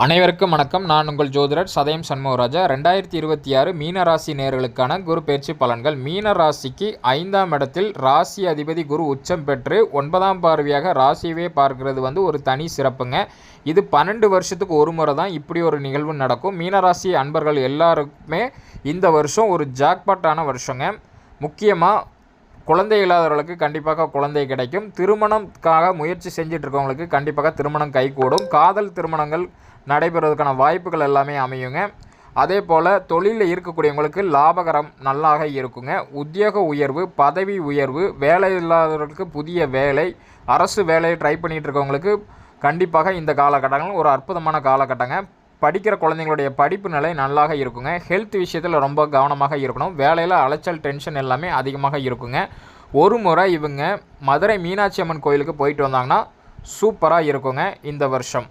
அனைவருக்கும் வணக்கம். நான் உங்கள் ஜோதிடர் சதயம் சண்முகராஜா. 2026 மீன ராசி நேயர்களுக்கான குரு பெயர்ச்சி பலன்கள். மீன ராசிக்கு 5ஆம் இடத்தில் ராசி அதிபதி குரு உச்சம் பெற்று 9ஆம் பார்வையாக ராசியவே பார்க்கிறது ஒரு தனி சிறப்புங்க. இது 12 வருஷத்துக்கு ஒரு முறை தான் இப்படி ஒரு நிகழ்வு நடக்கும். மீனராசி அன்பர்கள் எல்லாருக்குமே இந்த வருஷம் ஒரு ஜாக்பாட்டான வருஷங்க. முக்கியமாக குழந்தை இல்லாதவர்களுக்கு கண்டிப்பாக குழந்தை கிடைக்கும். திருமணத்துக்காக முயற்சி செஞ்சுட்டு இருக்கவங்களுக்கு கண்டிப்பாக திருமணம் கைகூடும். காதல் திருமணங்கள் நடைபெறுவதற்கான வாய்ப்புகள் எல்லாமே அமையுங்க. அதே போல் தொழிலில் இருக்கக்கூடியவங்களுக்கு லாபகரம் நல்லாக இருக்குங்க. உத்தியோக உயர்வு, பதவி உயர்வு, வேலை இல்லாதவர்களுக்கு புதிய வேலை, அரசு வேலையை ட்ரை பண்ணிகிட்டு இருக்கவங்களுக்கு கண்டிப்பாக இந்த காலகட்டங்கள் ஒரு அற்புதமான காலகட்டங்க. படிக்கிற குழந்தைங்களுடைய படிப்பு நிலை நல்லாக இருக்குங்க. ஹெல்த் விஷயத்தில் ரொம்ப கவனமாக இருக்கணும். வேலையில் அலைச்சல், டென்ஷன் எல்லாமே அதிகமாக இருக்குங்க. ஒரு முறை இவங்க மதுரை மீனாட்சி அம்மன் கோயிலுக்கு போயிட்டு வந்தாங்கன்னா சூப்பராக இருக்குங்க இந்த வருஷம்.